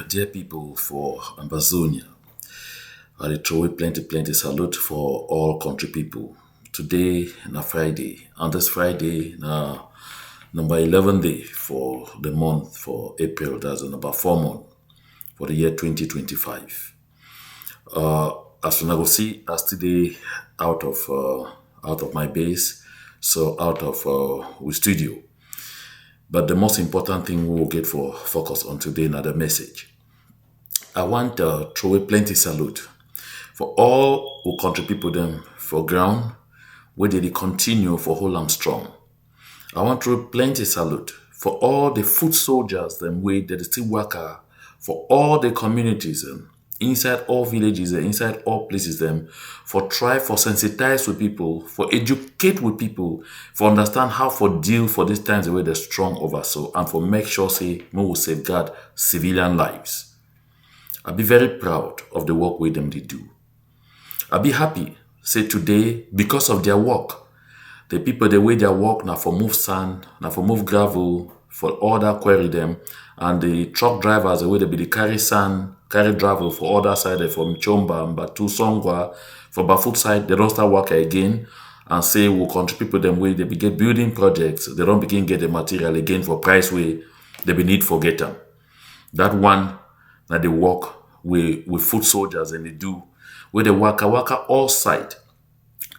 Dear people for Ambazonia, I dey throw plenty salute for all country people. Today na Friday, and this Friday na number 11 day for the month for April. That's number 4 month for the year 2025. As una go see, I still dey out of my base, so out of we studio. But the most important thing we will get for focus on today na the message. I want throw plenty salute for all who country people them for ground where they dey continue for hold am strong. I want throw plenty salute for all the foot soldiers them way that still worker for all the communities inside all villages inside all places them for try for sensitize with people, for educate with people, for understand how for deal for these times the way they're strong over so and for make sure say we will safeguard civilian lives. I be very proud of the work with them they do. I be happy say today because of their work, the people the way their work now for move sand, now for move gravel, for order quarry them, and the truck drivers the way they be the carry sand, carry gravel for other side from Chomba, Mbatu, Songwa, for Bafut side, they don't start work again and say we'll country people them way they begin building projects, they don't begin get the material again for price way they be need for get them. That one that they work with foot soldiers and they do where they waka all side.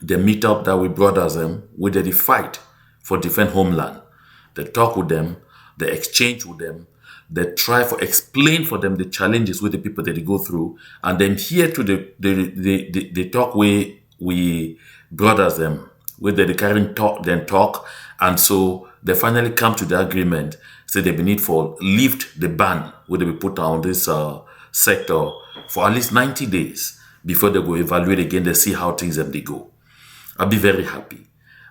They meet up that with brothers them where they fight for defend homeland. They talk with them, they exchange with them, they try for explain for them the challenges with the people that they go through, and then here to the talk where we brothers them where they carrying talk then talk, and so they finally come to the agreement. Say they be need for lift the ban where they be put on this sector for at least 90 days before they go evaluate again. They see how things them they go. I'll be very happy.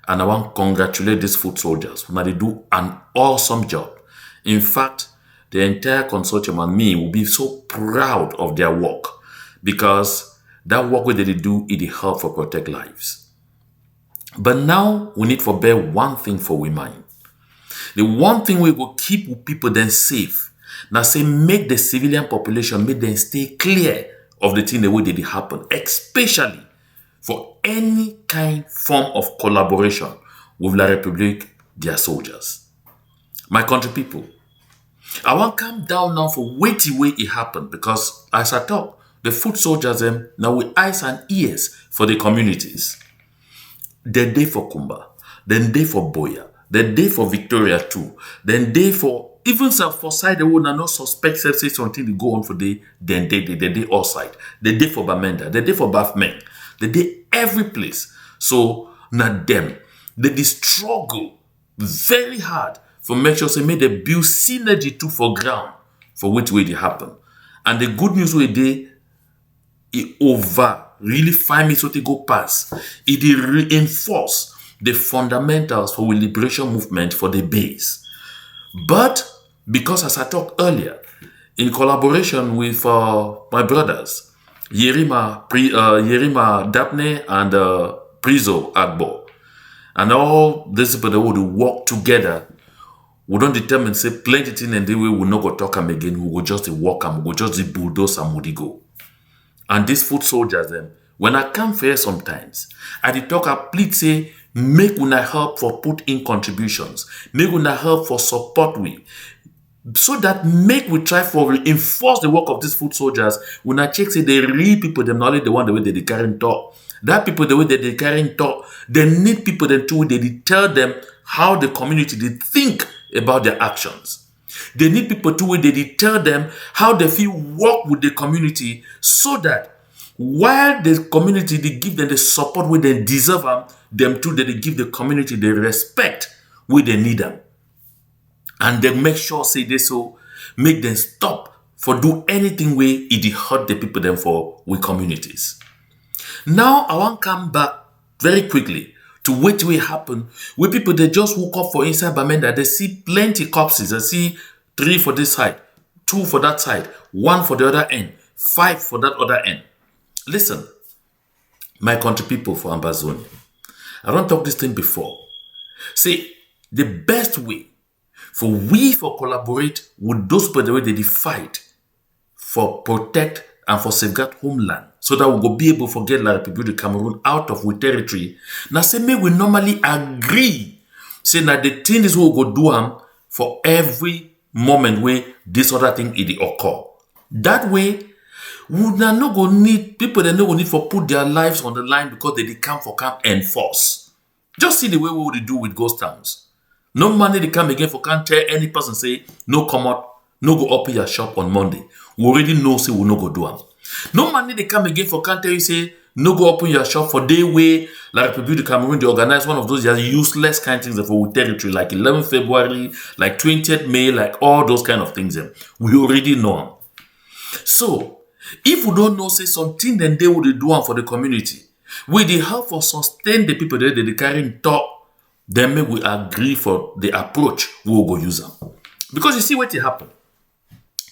And I want to congratulate these foot soldiers. Now they do an awesome job. In fact, the entire consortium and me will be so proud of their work because that work that they do, it help for protect lives. But now we need for bear one thing for we mind. The one thing we will keep people then safe. Now say make the civilian population, make them stay clear of the thing the way they happen, especially for any kind form of collaboration with La République, their soldiers. My country people, I want come down now for waiting way it happened because as I talk, the foot soldiers them now with eyes and ears for the communities. They day for Kumba, then day for Boya, then day for Victoria too, then day for even for side the one not suspect say something they go on for day, then they all side. The day for Bamenda, the day for Bafmen, the day every place. So not them. They struggle very hard for make sure say make they build synergy too for ground for which way they happen. And the good news way they over really find me so they go past. It reinforce the fundamentals for the liberation movement for the base. But because as I talked earlier, in collaboration with my brothers, Yerima Daphne and Prizo Agbo, and all these people that would work together, we don't determine say plenty thing and then we will not go talk them again, we will just walk them, we will just bulldoze and would go. And these foot soldiers them, when I come fair sometimes, I did talk I plead say make una help for put in contributions, make una help for support we. So that make we try for reinforce the work of these foot soldiers. When I check say the real people, them not only the one the way they carrying talk. That people the way they carrying talk, they need people then too. They tell them how the community they think about their actions. They need people too. They tell them how they feel work with the community, so that while the community they give them the support where they deserve them too. They give the community the respect where they need them. And they make sure say they so make them stop for do anything where it hurt the people them for with communities. Now I want to come back very quickly to what will happen where people they just woke up for inside Bamenda. They see plenty corpses. They see 3 for this side, 2 for that side, 1 for the other end, 5 for that other end. Listen, my country people for Ambazonia, I don't talk this thing before. See, the best way for we for collaborate with those people the way they fight for protect and for safeguard homeland, so that we go be able to get La République du Cameroon out of we territory. Now say me we normally agree, say that the thing is we go do am for every moment where this other thing it occur. That way, we no go need people that no go need for put their lives on the line because they come for camp enforce. Just see the way we would do with ghost towns. No money they come again for can't tell any person say no come out, no go open your shop on Monday. We already know say we no go do am. No money they come again for can't tell you say no go open your shop for day way La République du Cameroon they organize one of those useless kind of things for territory like 11 February, like 20th May, like all those kind of things. We already know them. So if we don't know say something then they would do one for the community, with the help for sustain the people that they carry in talk, then maybe we agree for the approach we will go use them. Because you see what it happen.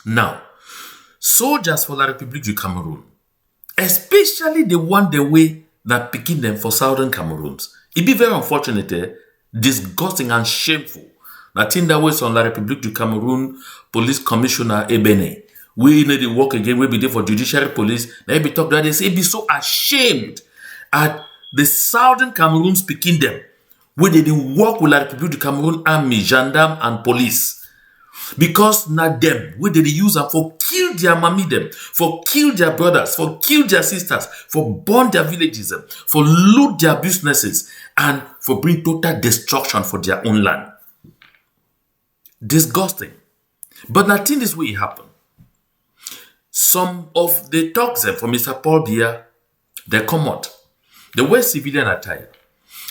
Now, soldiers for La République du Cameroon, especially the one the way that picking them for southern Cameroons, it be very unfortunate, disgusting and shameful. That in that way on La République du Cameroon Police Commissioner Ebene, we need to work again, we be there for judiciary police, they be talk that they say be so ashamed at the southern Cameroons picking them, where they didn't work with La République du Cameroon army, gendarme and police. Because not them, where they use them for kill their mommy them, for kill their brothers, for kill their sisters, for burn their villages, for loot their businesses, and for bring total destruction for their own land. Disgusting. But nothing this way it happen. Some of the talks from Mr. Paul Biya, they come out. They wear civilian attire.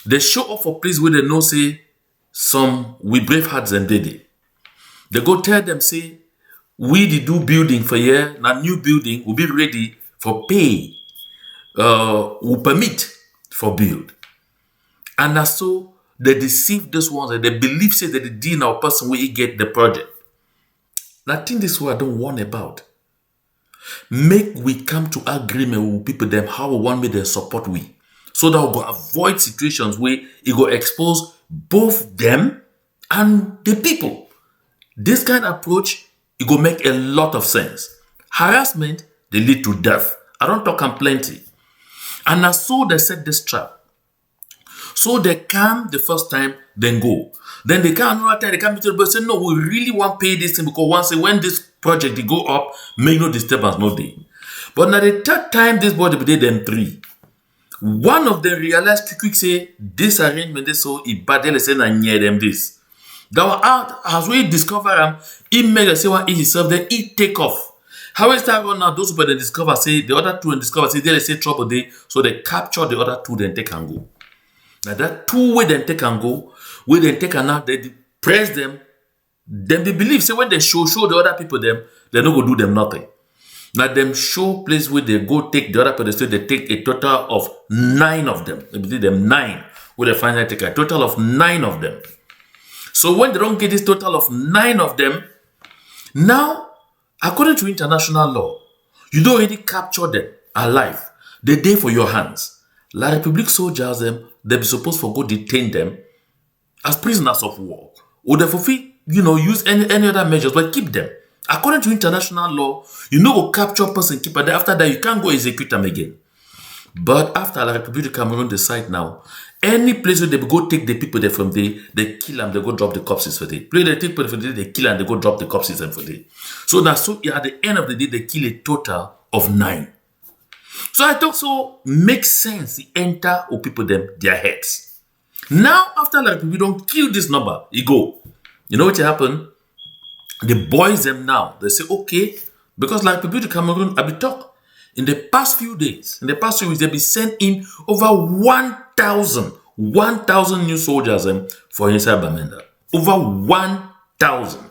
They show up for place where they know say some with brave hearts and daddy. They go tell them say we the do building for here, now new building will be ready for pay. Will permit for build. And that's so they deceive those ones and they believe say that the dean or person will get the project. Nothing this way I don't want about. Make we come to agreement with people them how we want me to support we. So that we go avoid situations where it go expose both them and the people. This kind of approach, it go make a lot of sense. Harassment, they lead to death. I don't talk on plenty. And now so they set this trap. So they come the first time, then go. Then they come another time, they come to the board say, no, we really want to pay this thing because once when this project they go up, make no disturbance, no day. But now the third time this board they did them three. One of them realized quick say this arrangement is so it badly say na near them this. That was out as we discover them, he make a say one easy self, then he take off. How is that run now? Those people they discover say the other two and discover say they say trouble day, so they capture the other two, then take and go. Now that two way then take and go, where they take and now they press them, then they believe say when they show the other people them, they no go do them nothing. Now them show place where they go take the other pedestal, they take a total of 9 of them. They believe them 9, where they finally take a total of 9 of them. So when they don't get this total of 9 of them, now, according to international law, you don't already capture them alive. They're there for your hands. La République soldiers them, they be supposed to go detain them as prisoners of war. Or they fulfill, use any other measures, but keep them. According to international law, you no go capture person keeper. Then after that, you can't go execute them again. But after La République du Cameroon decide now, any place where they go take the people there from there, they kill them, they go drop the corpses for there. Place they take people from there, they kill them, they go drop the corpses for there. So now, so at the end of the day, they kill a total of 9. So I thought so makes sense. They enter or people them their heads. Now after La République don't kill this number, you go. You know what happened? The boys them now, they say, okay, because La République du Cameroon, I be talk. In the past few days, in the past few weeks, they be sent in over 1,000 new soldiers for inside Bamenda. Over 1,000.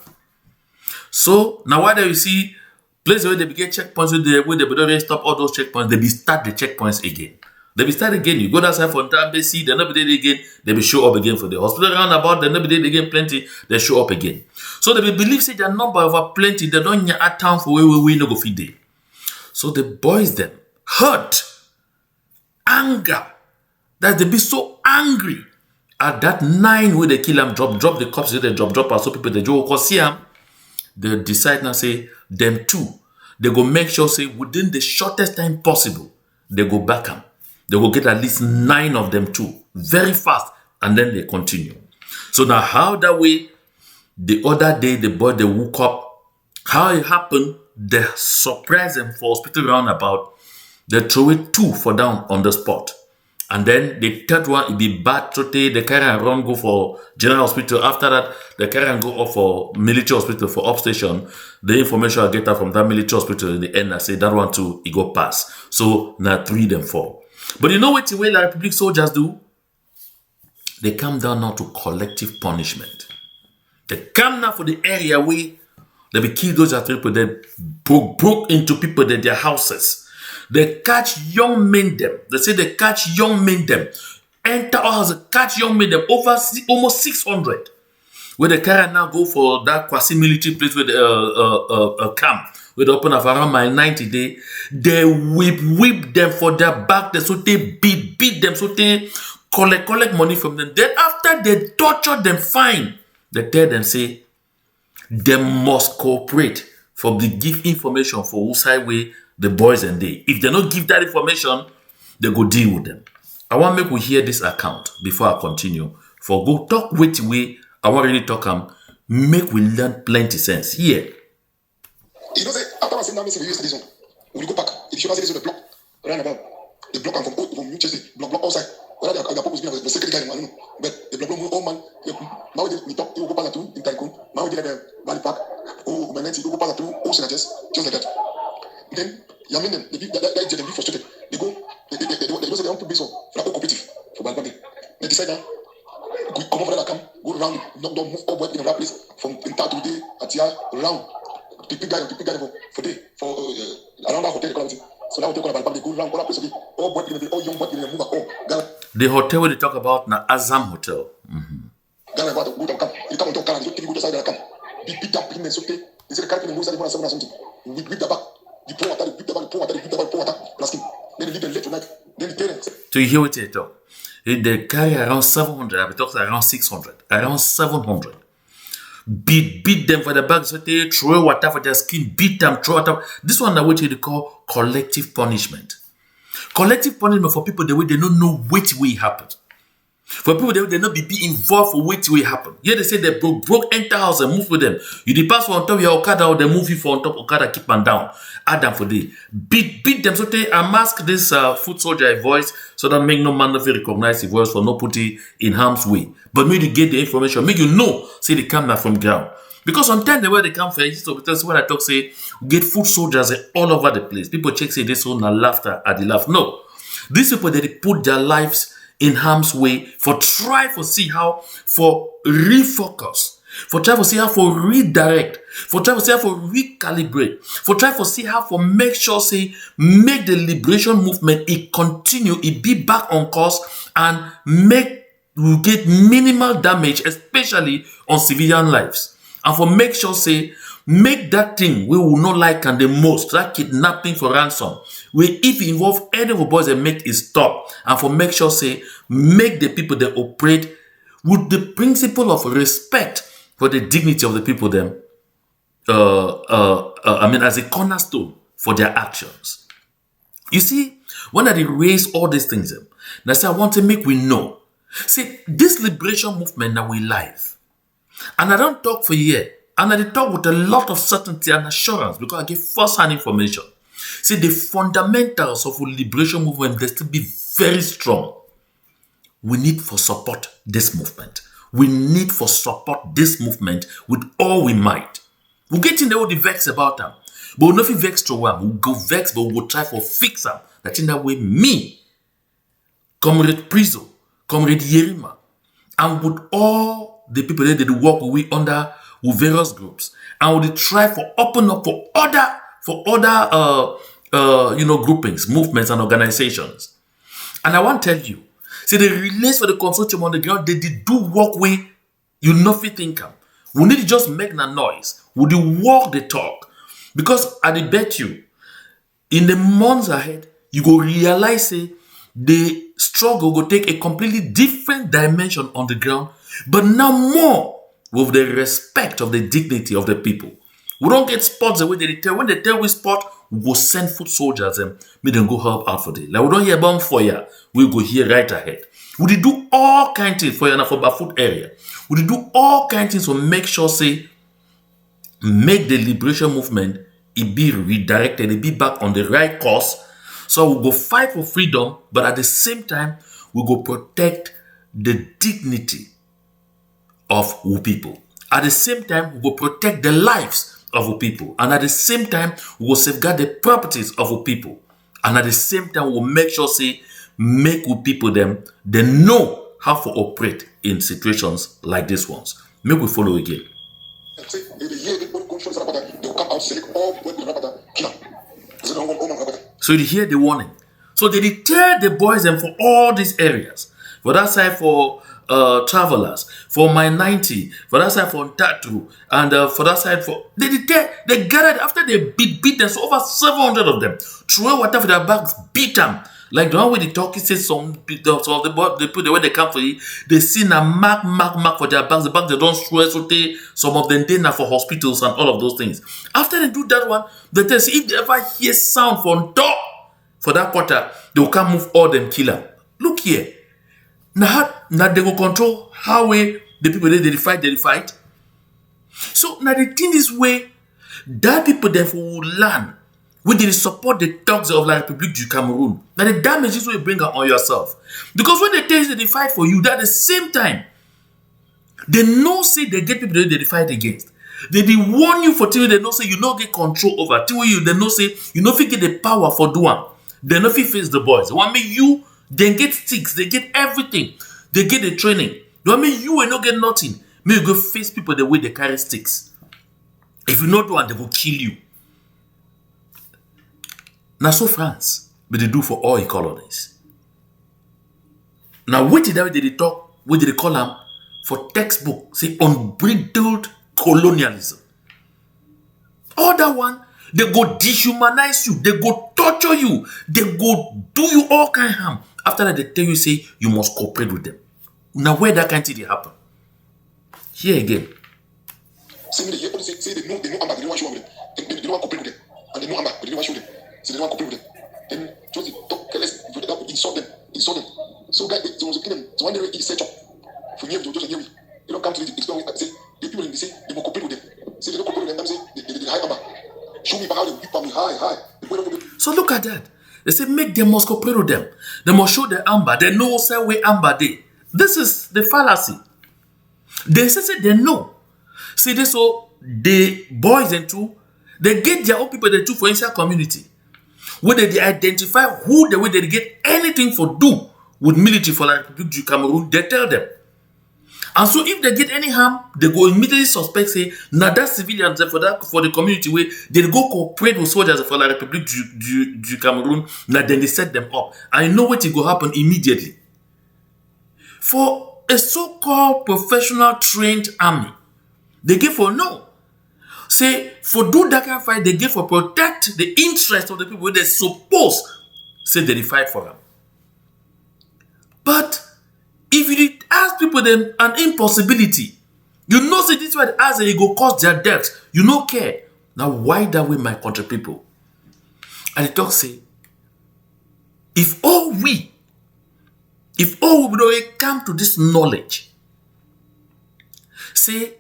So now why do you see places where they get checkpoints where they don't stop all those checkpoints, they be start the checkpoints again. They be start again. You go outside for Tambesi, they not be there again, they be show up again for the hospital roundabout, they not be there again plenty, they show up again. So they be believe say their number of plenty, they don't need a town for where we no go feed day. So the boys them hurt, anger, that they be so angry at that 9 where they kill them, drop the corpses, they drop so people they go see them. They decide now say them too. they go make sure say within the shortest time possible, they go back them. They will get at least 9 of them too, very fast, and then they continue. So now how that way, the other day the boy they woke up, how it happened, they surprise them for hospital roundabout, they throw it 2 for down on the spot. And then the third one, it be bad today. They carry and run, go for general hospital. After that, they carry and go off for military hospital for upstation. The information I get out from that military hospital in the end, I say that one too, it go pass. So now 3 then 4. But you know what the way the Republic soldiers do? They come down now to collective punishment. They come now for the area where they be killed those at people. They broke into people in their houses. They catch young men them. They say they catch young men them. Enter our house, catch young men them over almost 600. Where they carry now go for that quasi-military place with a camp. Where they open up around mile 90 day. They whip them for their back. They so they beat them. So they collect money from them. Then after they torture them fine, they tell them say, they must cooperate for the give information for whose highway the boys and they. If they don't give that information, they go deal with them. I want to make we hear this account before I continue. For go talk which way I want really talk make we learn plenty sense. Here. You know, say, after I say now, we use this one. We go back. If you see this on the block, run about. The block come from New Jersey, block outside. Whether they are supposed to be the second guy, I don't know. But the block old man, now we talk, you go pass through in Cancun. Now we did a Valley Park. Oh, Commendation, you go pass through Ocean, just like that. Then, Yamin, they get frustrated. They go, they don't say they want to be so for a cooperative for Balbani. They decide that we come over that camp, go around, knock down, move up in the right place from Inta to the Atia around. The big guy for day for around that hotel. So now they go around, they go around all that place. All boy, all young boy, move all. The hotel where they talk about na Azam Hotel. Ghana about to go to camp. You come to Ghana, you go to side the camp. Beat up in the sote. They say the camp in the moves and something. We beat the back. The pour water, the pour water, blasting. Then they leave them late tonight. Then the parents. So you hear what they talk. They carry around 700. I talk around 600. Around 700. Beat them for the back. So they throw water for their skin. Beat them, throw water. This one is what they call collective punishment. Collective punishment for people the way they don't know which way it happened. For people they not be involved for which way it happened. Here they say they broke enter house and move with them. You the pass for on top of your Okada or they move you for on top Okada, keep them down. Add them for the beat them. So they mask this foot soldier voice so that make no man of recognize the voice for no put it in harm's way. But maybe you get the information, make you know, say they come back from ground. Because sometimes the way they come from, because when I talk, say, we get foot soldiers all over the place. People check, say, this one, laughter at the laugh. No. These people, they put their lives in harm's way for try to see how, for refocus, for try to see how for redirect, for try to see how for recalibrate, for try to see how for make sure, say, make the liberation movement, it continue, it be back on course, and make, we get minimal damage, especially on civilian lives. And for make sure, say, make that thing we will not like and the most, that kidnapping for ransom, where if it involve any of the boys that make it stop, and for make sure, say, make the people that operate with the principle of respect for the dignity of the people them, as a cornerstone for their actions. You see, when I raise all these things, that's I want to make we know. See, this liberation movement now we live. And I don't talk for a year. And I talk with a lot of certainty and assurance because I give first-hand information. See, the fundamentals of a liberation movement, they still be very strong. We need for support this movement. We need for support this movement with all we might. We'll get in there with the vex about them. But we'll not vex to one. We'll go vex, but we'll try for fix them. That in that way, me, Comrade Prizo, Comrade Yerima, and with all the people that they work with under with various groups, and we try for open up for other groupings, movements, and organizations. And I want to tell you, see the release for the consortium on the ground, they did do work with you nothing think of. We need to just make a noise. We do walk the talk, because I bet you, in the months ahead, you go realize the struggle will take a completely different dimension on the ground. But now more with the respect of the dignity of the people. We don't get spots the way they tell. When they tell we spot, we go send foot soldiers and make them go help out for them. Like we don't hear about fire, we go here right ahead. We dey do all kind of things for you for Bafoot area. We dey do all kind of things to make sure say make the liberation movement it be redirected, it be back on the right course. So we go fight for freedom, but at the same time, we go protect the dignity of our people. At the same time, we go protect the lives of our people. And at the same time, we will safeguard the properties of our people. And at the same time, we will make sure say make our people them they know how to operate in situations like these ones. Make we follow again. So you hear the warning. So they deter the boys and for all these areas. For that side for travelers, for my 90, for that side for Tatu, and for that side for they gathered after they beat them. So over 700 of them threw water for their bags, beat them. Like the one where the talkie says some of the boy they put the way they come for you, they see a mark for their bags. The bags they don't swear so they some of them they now for hospitals and all of those things. After they do that one, they tell if they ever hear sound from door for that quarter, they will come move all them killer. Look here. Now they will control how way the people they fight. So now the thing is way that people therefore will learn. We did support the thugs of La République du Cameroon. Now the damages will bring on yourself. Because when they tell you they fight for you, that at the same time, they know say they get people they fight against. They warn you for things they know say you don't get control over. They know say you don't get the power for doing. They don't face the boys. They want me you, they get sticks, they get everything. They get the training. They want me you and not get nothing. May you go face people the way they carry sticks. If you not do one, they will kill you. Now so France, but they do for all colonies. Now what did they talk? What did they call them for textbook? Say unbridled colonialism. All that one, they go dehumanize you, they go torture you, they go do you all kind of harm. After that, they tell you say you must cooperate with them. Now where that kind of thing happen? Here again. Say they know Amba, they don't want to show them. They don't want to cooperate with them. And they know Amba, but they don't want to show them. So they don't want to cooperate with them. Then just talk careless, insult them. So guys, they want to kill them. So one day he set up for me to just hear me. They don't come to the explain. Say the people they say they will cooperate with them. Say they don't cooperate with them. Say they hide Amba. Show me how they whip me high. So look at that. They say make them must cooperate with them. They must show the Amba. They know where Amba they. This is the fallacy. They say they know. See this so the boys and two, they get their own people they do for inside community. Where they identify who the way they get anything for do with military for like Republic du Cameroon, they tell them. And so if they get any harm, they go immediately suspect say, now that civilians for the community way, they go cooperate with soldiers for la Republic du Cameroon, now then they set them up. I know what will happen immediately. For a so-called professional trained army, they give for no. Say, for do that kind of fight, they give for protect the interest of the people they suppose say they fight for them. But if you ask people them an impossibility, you know say this way as they go cause their deaths, you no care. Now why that way my country people? And the talk say, if all we would come to this knowledge, say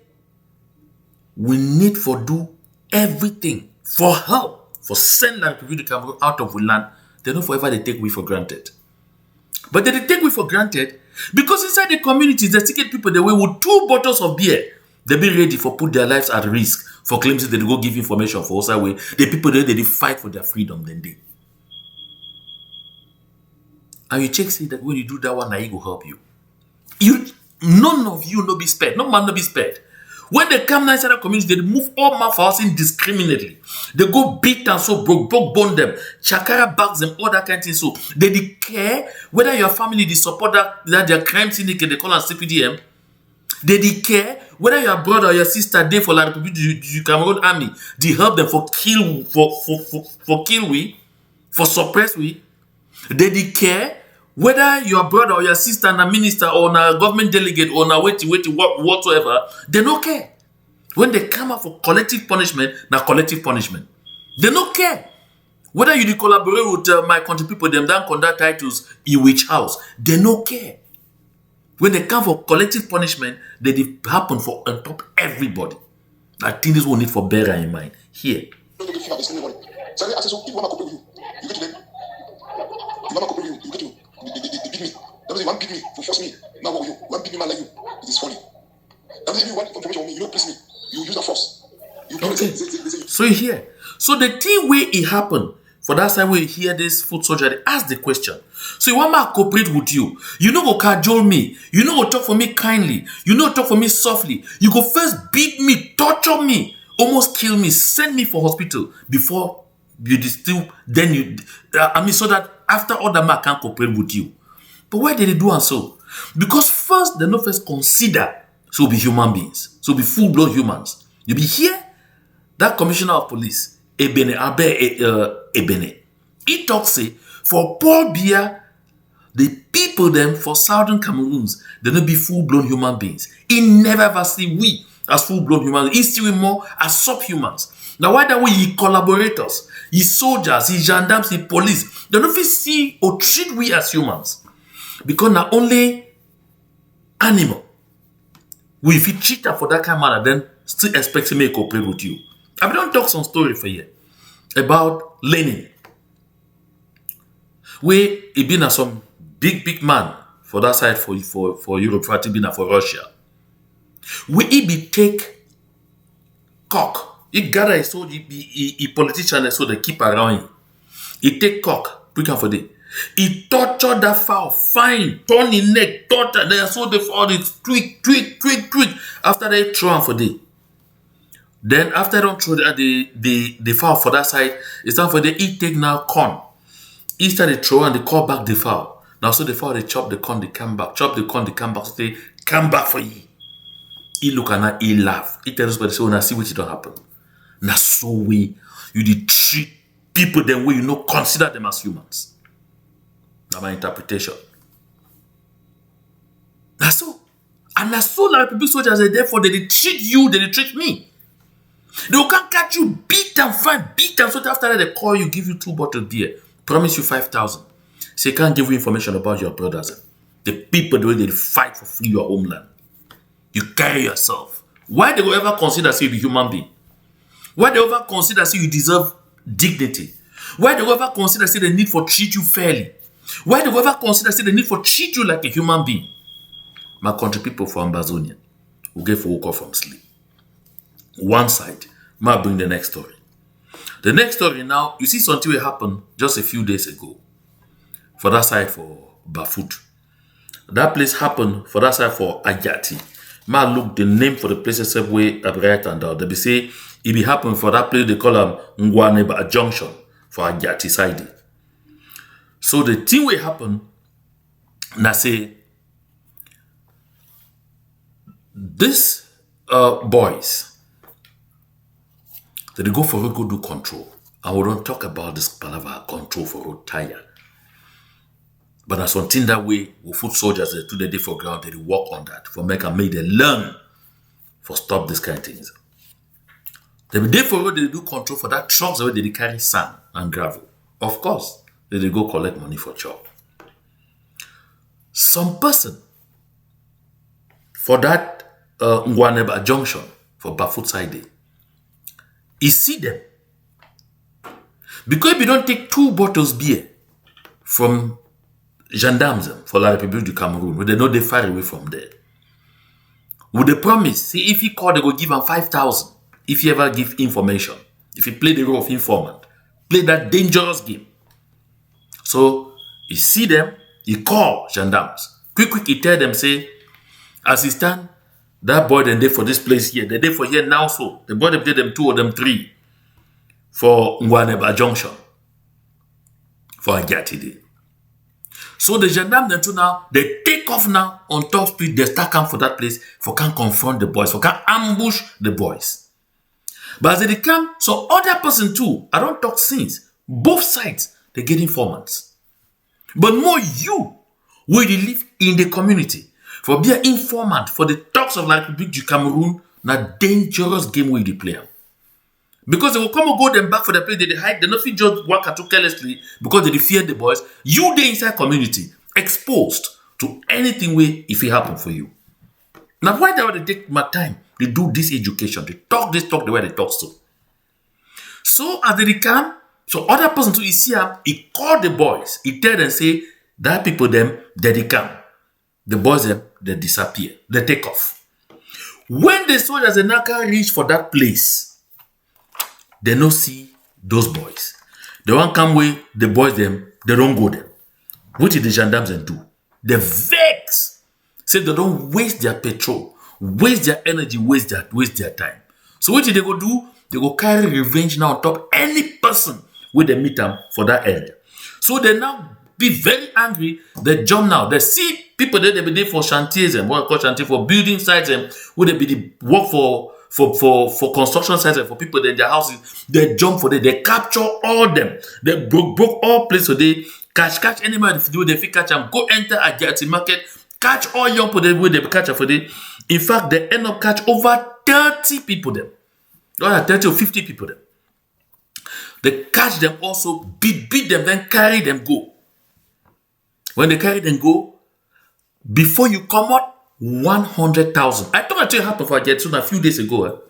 we need for do everything for help, for send like people to come out of the land, they don't forever they take we for granted. But they take we for granted because inside the communities, they still get people the way with 2 bottles of beer. They be ready for put their lives at risk for claims that they go give information for us way. The people there they fight for their freedom then they. And you check see that when you do that one, I will help you. None of you no be spared. No man no be spared. When they come inside the community, they move all man for us indiscriminately. They go beat and so broke bone them, chakara bags them, all that kind of thing. So they care whether your family they support that their crime syndicate they call us CPDM. They care whether your brother or your sister they for la Republic du Cameroon army. They help them for kill we, for suppress we. They care whether your brother or your sister, a minister or a government delegate or a whatsoever, they don't care. When they come out for collective punishment, now collective punishment. They don't care. Whether you collaborate with my country people, them down conduct titles in which house, they don't care. When they come for collective punishment, they happen for on top everybody. I think this one need for bearer in mind. Here. So if you want to cooperate with you, you get to them. If you want to cooperate with you, you get to they beat me. That means one beat me for force me. Now what will you? One beat me man like you. It is funny. That means if you want information on me, you don't please me. You use the force. You don't Okay. say. So you hear. So the thing where it happened, for that side where you hear this foot soldier, they ask the question. So you want me to cooperate with you. You know go cajole me. You know go talk for me kindly. You know talk for me softly. You go first beat me, torture me, almost kill me, send me for hospital before you still then you so that after all that man can't cooperate with you. But why did they do and so? Because first they not first consider so be human beings. So be full-blown humans. You be here, that commissioner of police, Ebene, Ebene. He talks say for Paul Biya, the people them for southern Cameroons, they not be full-blown human beings. He never ever see we as full-blown humans. He see we more as subhumans. Now why that way he collaborators, he soldiers, he gendarmes, he police, they don't see or treat we as humans. Because not only animal. We if you treat her for that kind of manner, then still expect to make cooperate with you. I don't talk some story for you about Lenin. Where he been as some big man for that side for Europe, for been for Russia. Where he be take cock. He gather his so he politician so they keep around him. He take cock, quick and for day. He tortured that fowl, fine, turn his neck, torture. They saw the fowl, it tweak. After they throw him for day. Then after they don't throw the fowl for that side, it's time for the he take now corn. He started throw and they call back the fowl. Now so the fowl they chop the corn, they come back. Chop the corn, they come back. So they come back for you. He look and he laugh. He tells us but they say, oh, now see what it don't happen. Now so we you did treat people the way you know consider them as humans. That's my interpretation. That's so. And that's so like people soldiers are therefore they treat you, they treat me. They can't catch you, beat them, fine, beat them. So after that they call you, give you 2 bottles of beer, promise you 5,000. So they can't give you information about your brothers. The people the way they fight for free your homeland. You carry yourself. Why they will ever consider say you be human being? Why they ever consider say you deserve dignity? Why they will ever consider say the need for treat you fairly? Why they will ever consider say the need for treat you like a human being? My country people from Amazonia who get woke up from sleep. One side, might bring the next story. The next story now, you see something will happen just a few days ago. For that side for Bafut. That place happened for that side for Ajati. Ma look the name for the places where I write and down. They be say it be happen for that place they call them Ngwaneba Junction for Ajati side. So the thing will happen, now say, these boys, they go for road, go do control. And we don't talk about this palaver control for road tire. But that's something that way, we foot soldiers, they do the day for ground, they work on that, for make them learn, for stop this kind of things. They be there for road, they do control for that trucks where they carry sand and gravel. Of course. They go collect money for chop. Some person for that Ngwaneba Junction for Bafut side, he see them. Because if you don't take 2 bottles beer from gendarmes for La République du Cameroon, where they know they far away from there, with the promise, see if he call, they go give him 5,000 if he ever give information. If he play the role of informant, play that dangerous game. So, he see them, he call gendarmes. Quick, he tell them, say, as he stand, that boy then there for this place here, they there for here now so. The boy they play them 2 or them 3 for Ngwaneba Junction. For Ajati Day. So the gendarmes then too now, they take off now on top speed, they start come for that place, for can confront the boys, for can ambush the boys. But as they come, so other person too, I don't talk since, both sides, they get informants. But more you will live in the community. For be an informant for the talks of La République du Cameroon na dangerous game wey you dey play am. Because they will come and go them back for the place, they hide, they not fit just walk at too carelessly because they fear the boys. You dey inside community, exposed to anything way if it happen for you. Now why they take my time, they do this education, they talk the way they talk so. So as they come, so other person too, he see him, he call the boys, he tell them, say, that people them, they come. The boys them, they disappear, they take off. When the soldiers they now can reach for that place, they no see those boys. They won't come with the boys them, they don't go them. What did the gendarmes then do? They vex. Say they don't waste their petrol, waste their energy, waste their time. So what did they go do? They go carry revenge now on top any person where they meet them for that area. So they now be very angry. They jump now. They see people there, they be there for chantiers and what I call chantier for building sites and where they be the work for construction sites and for people in their houses. They jump for them. They capture all them. They broke all places. So they catch any man they fit catch them. Go enter a Agati market. Catch all young people where they catch for them. In fact, they end up catch over 30 people them. 30 or 50 people them. They catch them also, beat them, then carry them go. When they carry them go, before you come out, 100,000. I thought it happened for Jetson a few days ago.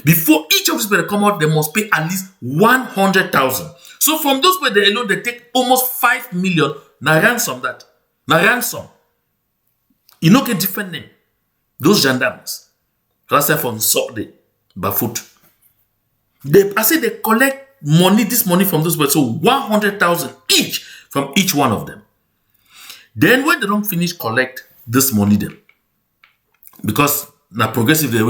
Before each of these people come out, they must pay at least 100,000. So from those people they alone, they take almost 5 million. Now ransom that. Now ransom. You know, get different name. Those gendarmes. That's from Sunday, barefoot. I say they collect money, this money from those people. So 100,000 each from each one of them. Then when they don't finish collect this money them, because now progressive the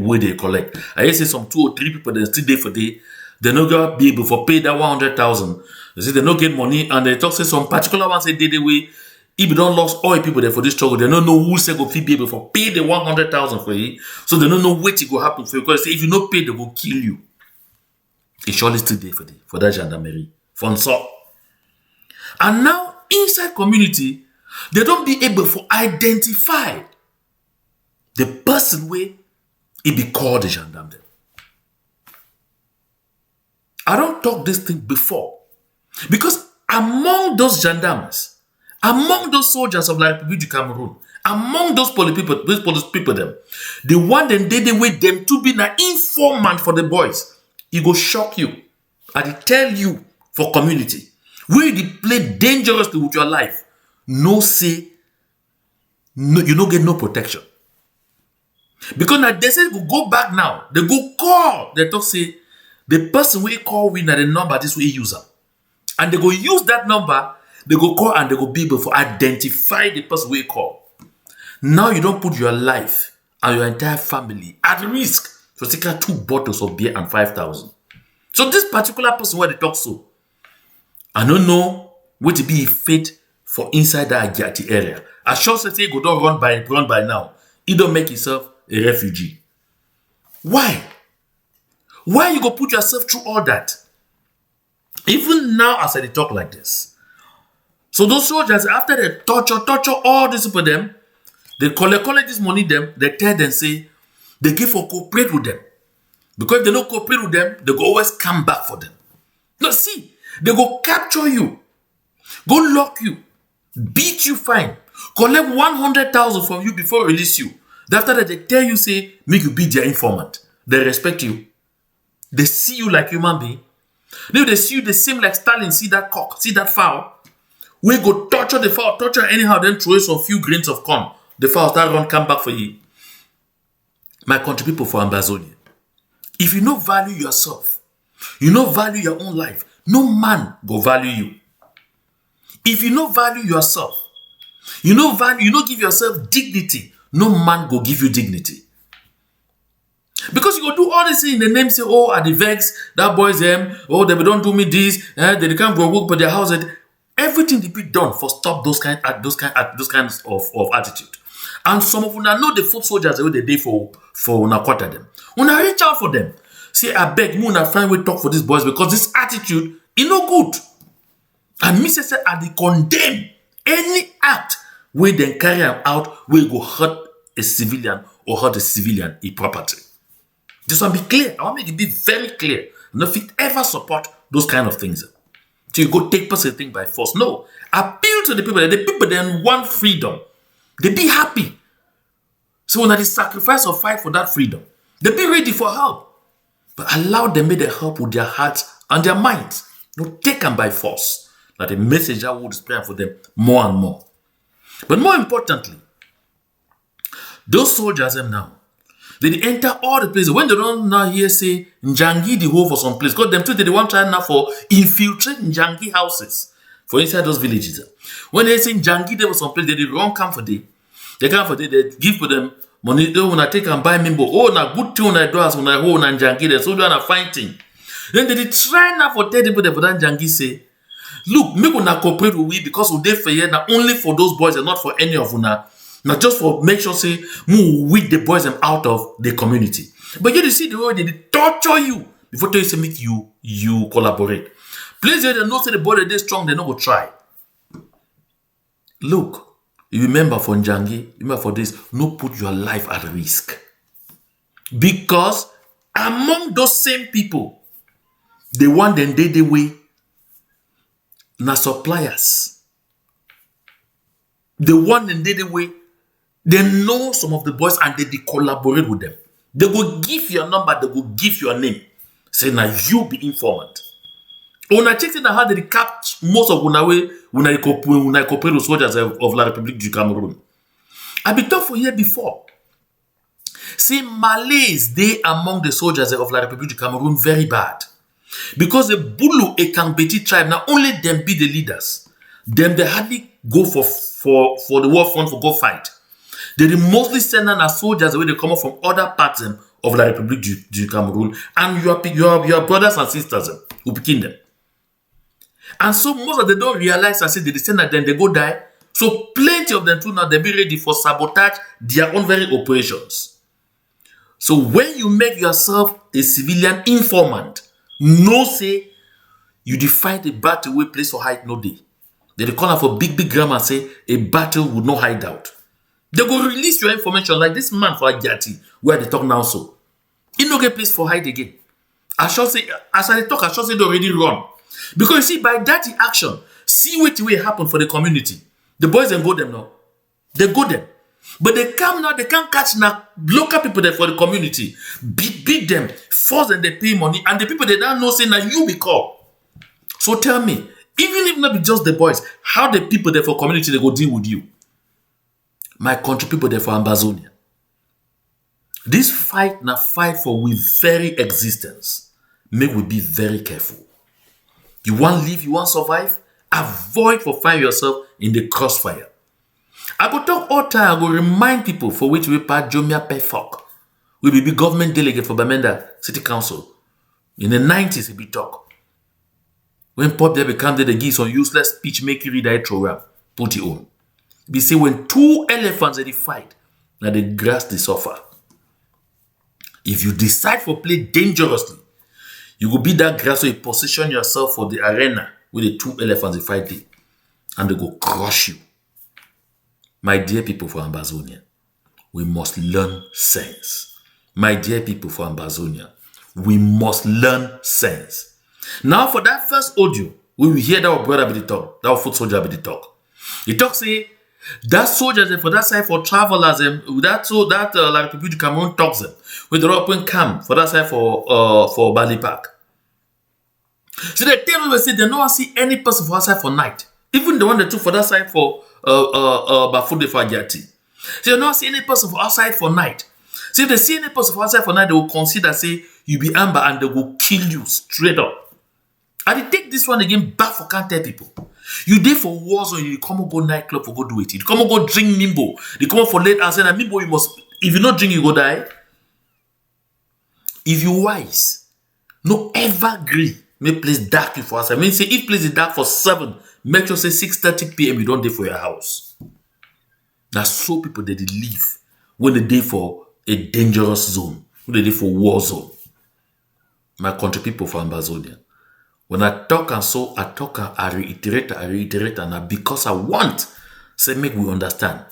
way they collect. I say some 2 or 3 people they still there for day. They not gonna be able to pay that 100,000. They say they not get money and they talk say some particular ones say they way. If you don't lost all people there for this struggle, they don't know who say go be able to pay the 100,000 for you. So they don't know what it go happen for you. Because if you not pay, they will kill you. It's surely still there for that gendarmerie. For so. And now inside community, they don't be able to identify the person where it be called the gendarme. I don't talk this thing before. Because among those gendarmes, among those soldiers of La République du Cameroon, among those police people them, the one then they wait them to be an informant for the boys. It go shock you. I tell you for community. Where they play dangerously with your life. No say, no, you don't get no protection. Because now they say go back now. They go call. They talk say, the person we call we na the number this way user. And they go use that number, they go call and they go be able to identify the person we call. Now you don't put your life and your entire family at risk for taking 2 bottles of beer and 5,000. So this particular person where they talk so, I don't know what to be fate for inside that Agati area. As sure say go don't run by now. He don't make himself a refugee. Why? Why you go put yourself through all that? Even now as I talk like this. So those soldiers, after they torture all these people them, they collect this money them, they tell them say, they give for cooperate with them. Because if they don't cooperate with them, they go always come back for them. No, see, they go capture you, go lock you, beat you fine, collect 100,000 from you before release you. After that, they tell you, say, make you be their informant. They respect you. They see you like human being. Then they see you the same like Stalin, see that cock, see that fowl. We go torture the fowl, torture anyhow, then throw some few grains of corn. The fowl start run, come back for you. My country people for Ambazonia. If you don't value yourself, you don't value your own life, no man go value you. If you don't value yourself, you don't give yourself dignity, no man go give you dignity. Because you go do all this thing in the name, say, oh, at the vex, that boys them, oh, they don't do me this, they can't go work for their house. Everything they be done for stop those kinds of attitude. And some of you know the foot soldiers the way they did for una quarter them. Una reach out for them. Say, I beg, una find way talk for these boys because this attitude is no good. And me say, I condemn any act where they carry out where go hurt a civilian or hurt a civilian a property. This one be clear. I want to make it be very clear. No fit ever support those kind of things. So you go take person thing by force. No. Appeal to the people. The people then want freedom. They be happy. So when they sacrifice or fight for that freedom, they be ready for help. But allow them make the help with their hearts and their minds. Not take them by force. That the message that would spread for them more and more. But more importantly, those soldiers them now, they enter all the places. When they don't now hear say Njangi the whole for some place, because them too they want try now for infiltrate Njangi houses for inside those villages. When they say Njangi there was some place, they run come for day. They come for day, they give for them money. They wanna take and buy member. Oh, na good thing I do as when I hold na Njangi there, so they wanna fighting. Then they try now for tell people that for that Njangi say, look, me gonna cooperate with we because we dey fair now only for those boys and not for any of una. Not just for make sure say move with the boys them out of the community. But you see the way they torture you before they say make you collaborate. Please they know say the body they strong, they not go try. Look, you remember for Njangi, remember for this, no put your life at risk. Because among those same people, the one then they way na suppliers. The one then they way they know some of the boys and they collaborate with them. They will give your number, they will give your name. Say now you be informant. When I checked in how they catch most of when I cooperate with soldiers of La République du Cameroun. I be told for here before. See, Malays, they among the soldiers of La République du Cameroun very bad. Because the Bulu a Kambeti tribe, now only them be the leaders. Them they hardly go for the war front for go fight. They mostly send out soldiers where they come up from other parts of La République du Cameroon and your brothers and sisters who begin them. And so most of them don't realize I say they send at them, they go die. So plenty of them too now they be ready for sabotage their own very operations. So when you make yourself a civilian informant, no say you defy the battle where place for hide no day. They call out for big grammar and say a battle would not hide out. They go release your information like this man for Agiati, where they talk now so. In no get place for hide again. I shall say, as I talk, I shall say they already run. Because you see, by that action, see what will happen for the community. The boys then go them now. They go them. But they come now, they can't catch now local people there for the community. Beat them, force them, they pay money, and the people they don't know say now you be called. So tell me, even if not be just the boys, how the people there for community they go deal with you? My country people there for Ambazonia. This fight na fight for we very existence. Make we be very careful. You want live, you want survive? Avoid for find yourself in the crossfire. I go talk all time, I go remind people for which we part Jomia Pefok. We be government delegate for Bamenda City Council. In the 90s, he be talk. When Pop there become there, they give some useless speech, make you read that program, put it on. We say when two elephants they fight, now the grass they suffer. If you decide for play dangerously, you will be that grass so you position yourself for the arena where the two elephants they fight there, and they go crush you. My dear people for Ambazonia, we must learn sense. My dear people for Ambazonia, we must learn sense. Now for that first audio, we will hear that our brother be the talk, that our foot soldier be the talk. He talk say, that soldiers for that side for travelers, La République du Cameroun talks them. With the open camp for that side for Bali Park. So they tell me say they don't see any person for outside for night. Even the one they took for that side for Bafude for Agiati. So they don't see any person for outside for night. So if they see any person for outside for night, they will consider say you be amber and they will kill you straight up. And they take this one again back for can't tell people. You there for war zone, you come and go nightclub for go do it. You come and go drink Mimbo. You come for late and say that Mimbo you must, if you not drink, you go die. If you wise, no ever agree. Make place dark you for us. I mean, say if place is dark for 7, make sure say 6:30 p.m. you don't day for your house. That's so people they live when they day for a dangerous zone, when they day for war zone. My country people for Ambazonia. When I talk and so I talk and I reiterate and because I want, say make we understand.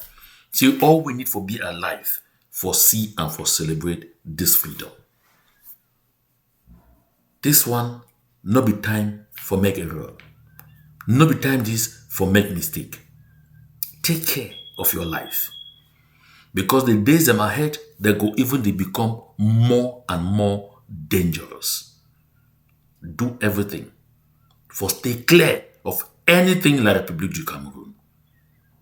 See, all we need for be alive, for see and for celebrate this freedom. This one, no be time for make error. No be time this for make mistake. Take care of your life. Because the days them ahead, they go even they become more and more dangerous. Do everything for stay clear of anything like Republic du Cameroon.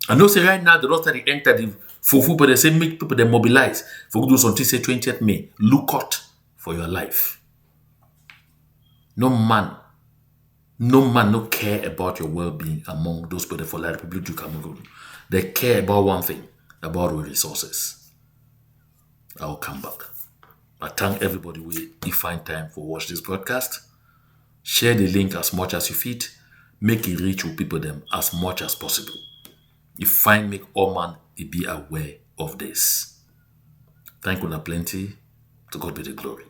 I know say right now they don't start to enter the fufu, but they say make people they mobilize for do something say 20th May. Look out for your life. No man no care about your well-being among those people for La Republic du Cameroon. They care about one thing, about our resources. I'll come back. I thank everybody who find time for watch this broadcast. Share the link as much as you fit. Make it reach with people them as much as possible. You find make all man be aware of this. Thank you plenty. To God be the glory.